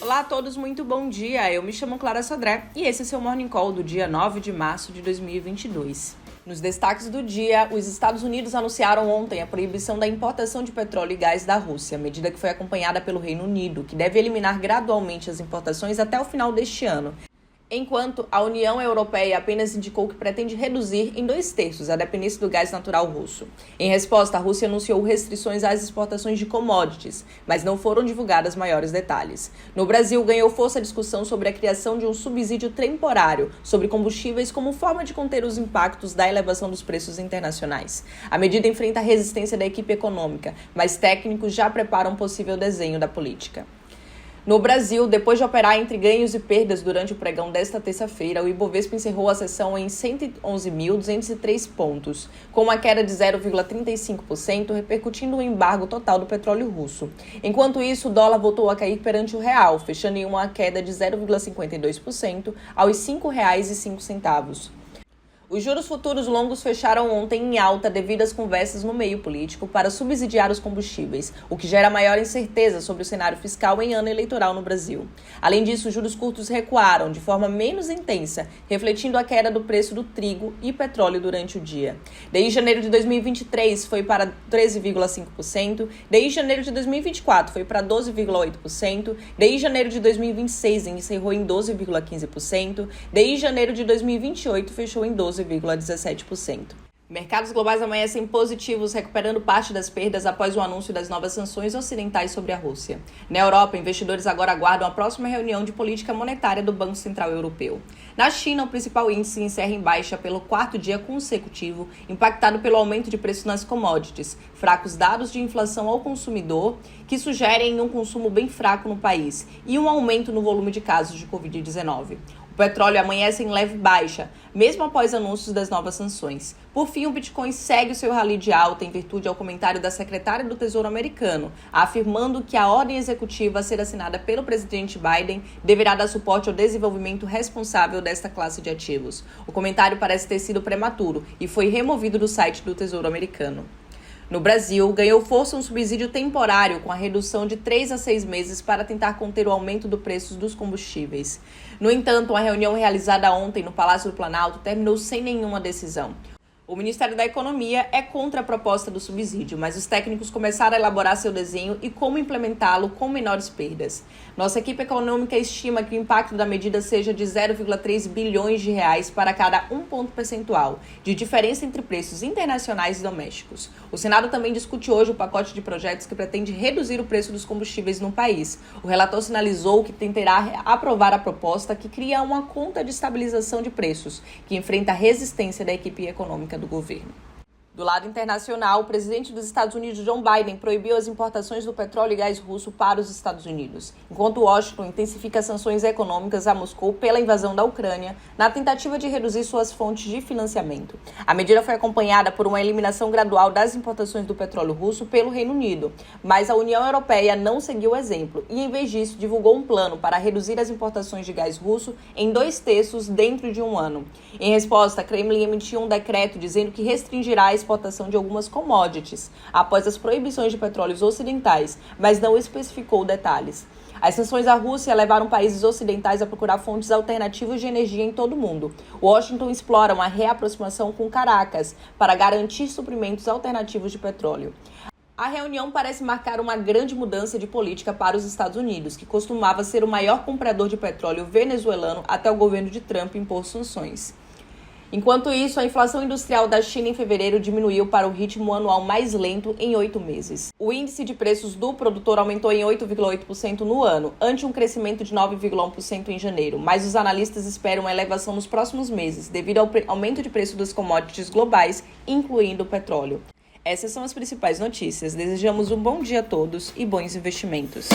Olá a todos, muito bom dia. Eu me chamo Clara Sodré e esse é seu Morning Call do dia 9 de março de 2022. Nos destaques do dia, os Estados Unidos anunciaram ontem a proibição da importação de petróleo e gás da Rússia, medida que foi acompanhada pelo Reino Unido, que deve eliminar gradualmente as importações até o final deste ano. Enquanto a União Europeia apenas indicou que pretende reduzir em 2/3 a dependência do gás natural russo. Em resposta, a Rússia anunciou restrições às exportações de commodities, mas não foram divulgados maiores detalhes. No Brasil, ganhou força a discussão sobre a criação de um subsídio temporário sobre combustíveis como forma de conter os impactos da elevação dos preços internacionais. A medida enfrenta a resistência da equipe econômica, mas técnicos já preparam um possível desenho da política. No Brasil, depois de operar entre ganhos e perdas durante o pregão desta terça-feira, o Ibovespa encerrou a sessão em 111.203 pontos, com uma queda de 0,35%, repercutindo o embargo total do petróleo russo. Enquanto isso, o dólar voltou a cair perante o real, fechando em uma queda de 0,52% aos R$ 5,05. Os juros futuros longos fecharam ontem em alta devido às conversas no meio político para subsidiar os combustíveis, o que gera maior incerteza sobre o cenário fiscal em ano eleitoral no Brasil. Além disso, os juros curtos recuaram de forma menos intensa, refletindo a queda do preço do trigo e petróleo durante o dia. Desde janeiro de 2023 foi para 13,5%, desde janeiro de 2024 foi para 12,8%, desde janeiro de 2026 encerrou em 12,15%, desde janeiro de 2028 fechou em 12,17%. Mercados globais amanhecem positivos, recuperando parte das perdas após o anúncio das novas sanções ocidentais sobre a Rússia. Na Europa, investidores agora aguardam a próxima reunião de política monetária do Banco Central Europeu. Na China, o principal índice encerra em baixa pelo quarto dia consecutivo, impactado pelo aumento de preços nas commodities, fracos dados de inflação ao consumidor, que sugerem um consumo bem fraco no país, e um aumento no volume de casos de Covid-19. O petróleo amanhece em leve baixa, mesmo após anúncios das novas sanções. Por fim, o Bitcoin segue o seu rally de alta em virtude ao comentário da secretária do Tesouro americano, afirmando que a ordem executiva a ser assinada pelo presidente Biden deverá dar suporte ao desenvolvimento responsável desta classe de ativos. O comentário parece ter sido prematuro e foi removido do site do Tesouro americano. No Brasil, ganhou força um subsídio temporário com a redução de 3 a 6 meses para tentar conter o aumento do preço dos combustíveis. No entanto, a reunião realizada ontem no Palácio do Planalto terminou sem nenhuma decisão. O Ministério da Economia é contra a proposta do subsídio, mas os técnicos começaram a elaborar seu desenho e como implementá-lo com menores perdas. Nossa equipe econômica estima que o impacto da medida seja de 0,3 bilhões de reais para cada 1 ponto percentual, de diferença entre preços internacionais e domésticos. O Senado também discute hoje o pacote de projetos que pretende reduzir o preço dos combustíveis no país. O relator sinalizou que tentará aprovar a proposta que cria uma conta de estabilização de preços, que enfrenta a resistência da equipe econômica do governo. Do lado internacional, o presidente dos Estados Unidos, Joe Biden, proibiu as importações do petróleo e gás russo para os Estados Unidos, enquanto Washington intensifica sanções econômicas a Moscou pela invasão da Ucrânia, na tentativa de reduzir suas fontes de financiamento. A medida foi acompanhada por uma eliminação gradual das importações do petróleo russo pelo Reino Unido, mas a União Europeia não seguiu o exemplo e, em vez disso, divulgou um plano para reduzir as importações de gás russo em 2/3 dentro de um ano. Em resposta, a Kremlin emitiu um decreto dizendo que restringirá a exportação de algumas commodities após as proibições de petróleos ocidentais, mas não especificou detalhes. As sanções à Rússia levaram países ocidentais a procurar fontes alternativas de energia em todo o mundo. Washington explora uma reaproximação com Caracas para garantir suprimentos alternativos de petróleo. A reunião parece marcar uma grande mudança de política para os Estados Unidos, que costumava ser o maior comprador de petróleo venezuelano até o governo de Trump impor sanções. Enquanto isso, a inflação industrial da China em fevereiro diminuiu para o ritmo anual mais lento em 8 meses. O índice de preços do produtor aumentou em 8,8% no ano, ante um crescimento de 9,1% em janeiro, mas os analistas esperam uma elevação nos próximos meses, devido ao aumento de preço das commodities globais, incluindo o petróleo. Essas são as principais notícias. Desejamos um bom dia a todos e bons investimentos.